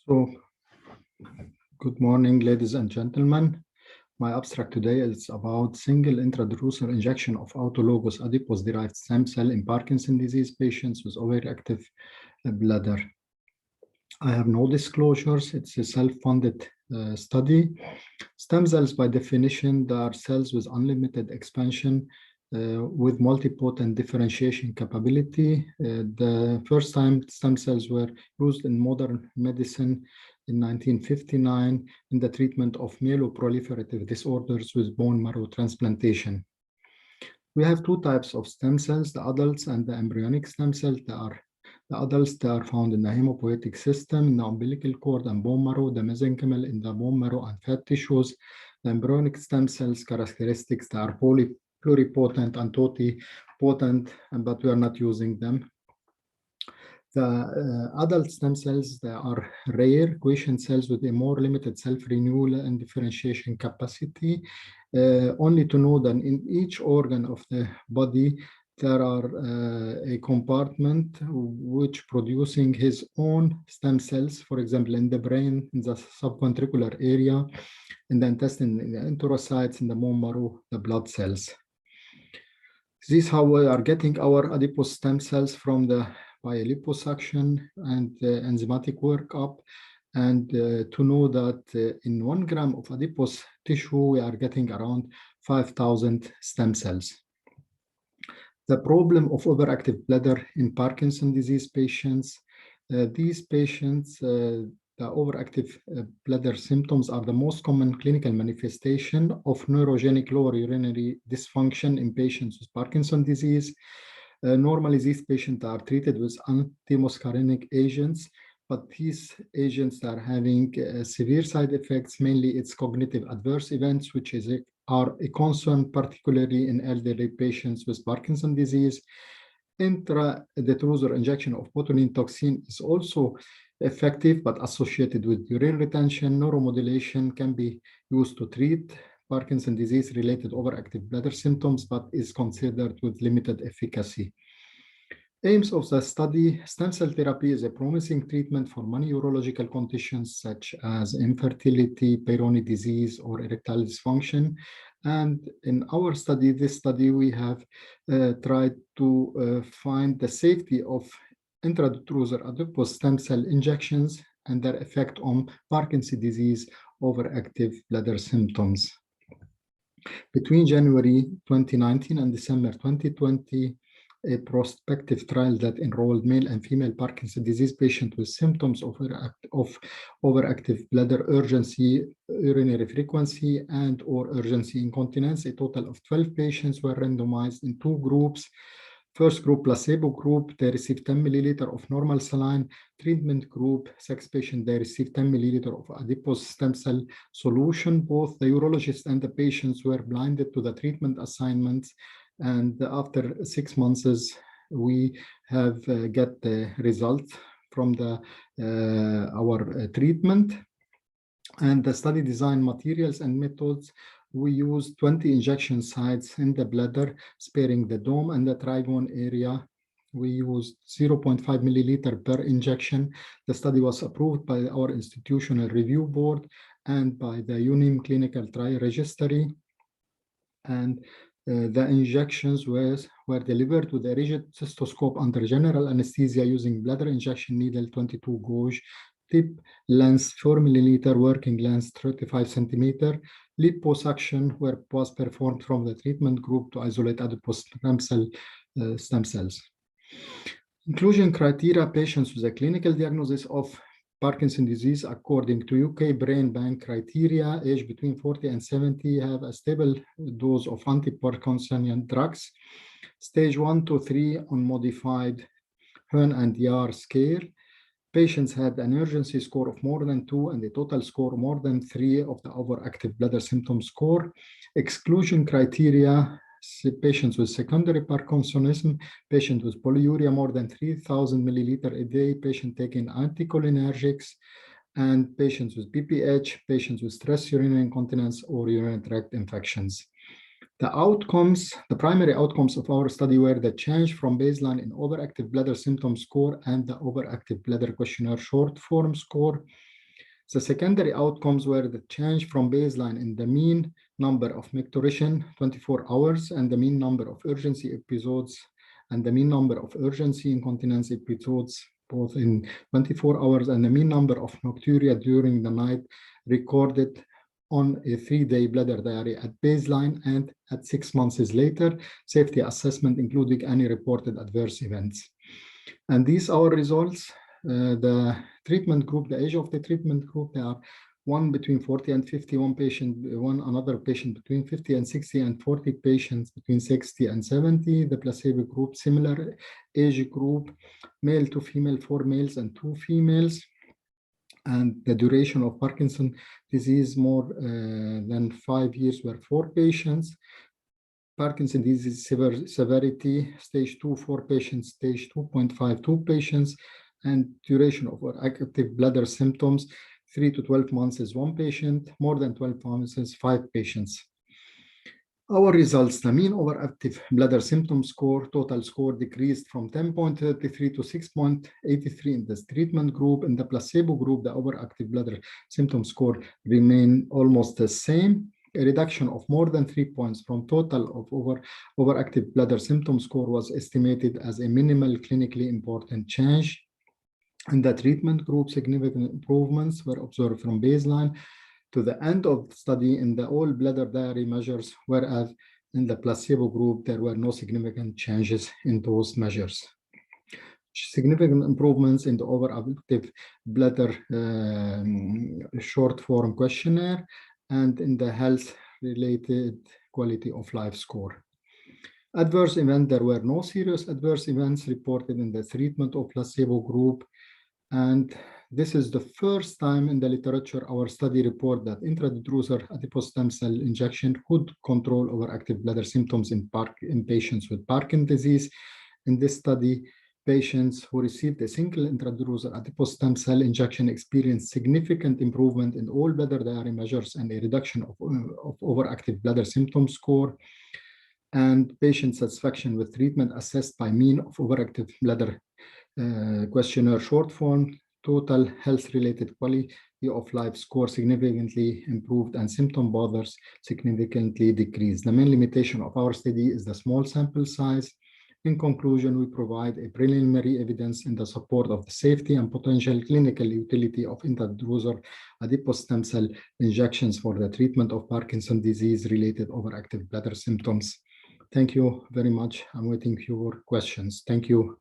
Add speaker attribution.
Speaker 1: So, good morning, ladies and gentlemen. My abstract today is about single intradetrusor injection of autologous adipose-derived stem cell in Parkinson disease patients with overactive bladder. I have no disclosures. It's a self-funded study. Stem cells, by definition, they are cells with unlimited expansion with multipotent differentiation capability. The first time stem cells were used in modern medicine in 1959 in the treatment of myeloproliferative disorders with bone marrow transplantation. We have two types of stem cells, the adults and the embryonic stem cells. The adults, they are found in the hematopoietic system, in the umbilical cord and bone marrow, the mesenchymal in the bone marrow and fat tissues. The embryonic stem cells characteristics, they are pluripotent and totipotent, but we are not using them. The adult stem cells, they are rare quiescent cells with a more limited self-renewal and differentiation capacity. Only to know that in each organ of the body, there are a compartment which producing his own stem cells, for example, in the brain, in the subventricular area, in the intestine, in the enterocytes, in the bone marrow, the blood cells. This is how we are getting our adipose stem cells from by liposuction and enzymatic workup. And to know that in 1 gram of adipose tissue, we are getting around 5,000 stem cells. The problem of overactive bladder in Parkinson disease patients, these patients, the overactive bladder symptoms are the most common clinical manifestation of neurogenic lower urinary dysfunction in patients with Parkinson disease. Normally, these patients are treated with antimuscarinic agents, but these agents are having severe side effects, mainly its cognitive adverse events, which are a concern, particularly in elderly patients with Parkinson disease. Intradetrusor injection of botulinum toxin is also effective, but associated with urine retention. Neuromodulation can be used to treat Parkinson disease-related overactive bladder symptoms, but is considered with limited efficacy. Aims of the study: stem cell therapy is a promising treatment for many urological conditions such as infertility, Peyronie disease, or erectile dysfunction. And in our study, we have tried to find the safety of intradetrusor adipose stem cell injections and their effect on Parkinson's disease overactive bladder symptoms. Between January 2019 and December 2020, a prospective trial that enrolled male and female Parkinson's disease patients with symptoms of overactive bladder, urgency, urinary frequency, and or urgency incontinence. A total of 12 patients were randomized in 2 groups. First group, placebo group, they received 10 milliliter of normal saline. Treatment group, 6 patients, they received 10 milliliter of adipose stem cell solution. Both the urologist and the patients were blinded to the treatment assignments. And after 6 months, we have get the results from our treatment. And the study design materials and methods, we used 20 injection sites in the bladder, sparing the dome and the trigone area. We used 0.5 milliliter per injection. The study was approved by our institutional review board and by the UNIM Clinical Trial Registry. And the injections were delivered with a rigid cystoscope under general anesthesia using bladder injection needle 22 gauge, tip length 4 milliliter, working length 35 centimeter. Liposuction was performed from the treatment group to isolate adipose stem cells. Inclusion criteria: patients with a clinical diagnosis of Parkinson's disease according to UK Brain Bank criteria, age between 40 and 70, have a stable dose of anti-Parkinsonian drugs, stage 1 to 3 on modified Hearn and Yahr scale. Patients had an urgency score of more than 2 and a total score more than 3 of the overactive bladder symptom score. Exclusion criteria: patients with secondary Parkinsonism, patient with polyuria more than 3,000 milliliter a day, patient taking anticholinergics, and patients with PPH, patients with stress urinary incontinence or urinary tract infections. The outcomes, the primary outcomes of our study were the change from baseline in overactive bladder symptom score and the overactive bladder questionnaire short form score. The secondary outcomes were the change from baseline in the mean number of micturition 24 hours and the mean number of urgency episodes and the mean number of urgency incontinence episodes both in 24 hours and the mean number of nocturia during the night recorded on a 3-day bladder diary at baseline and at 6 months later, safety assessment including any reported adverse events. And these are results. The treatment group, the age of the treatment group, they are one between 40 and 50, one patient, another patient between 50 and 60, and 40 patients between 60 and 70. The placebo group, similar age group, male to female, 4 males and 2 females. And the duration of Parkinson disease more than 5 years were 4 patients. Parkinson disease severity, stage 2, 4 patients, stage 2.5, 2 patients, and duration of active bladder symptoms, 3 to 12 months is 1 patient, more than 12 months is 5 patients. Our results, the mean overactive bladder symptom score, total score decreased from 10.33 to 6.83 in this treatment group. In the placebo group, the overactive bladder symptom score remained almost the same. A reduction of more than 3 points from total of overactive bladder symptom score was estimated as a minimal clinically important change. In the treatment group, significant improvements were observed from baseline to the end of the study in the all bladder diary measures, whereas in the placebo group, there were no significant changes in those measures. Significant improvements in the overactive bladder short form questionnaire and in the health-related quality of life score. Adverse event, there were no serious adverse events reported in the treatment of placebo group. And this is the first time in the literature our study report that intradetrusor adipose stem cell injection could control overactive bladder symptoms in patients with Parkinson's disease. In this study, patients who received a single intradetrusor adipose stem cell injection experienced significant improvement in all bladder diary measures and a reduction of overactive bladder symptom score. And patient satisfaction with treatment assessed by mean of overactive bladder questionnaire short form, total health-related quality of life score significantly improved and symptom borders significantly decreased. The main limitation of our study is the small sample size. In conclusion, we provide a preliminary evidence in the support of the safety and potential clinical utility of intradetrusor adipose stem cell injections for the treatment of Parkinson's disease-related overactive bladder symptoms. Thank you very much. I'm waiting for your questions. Thank you.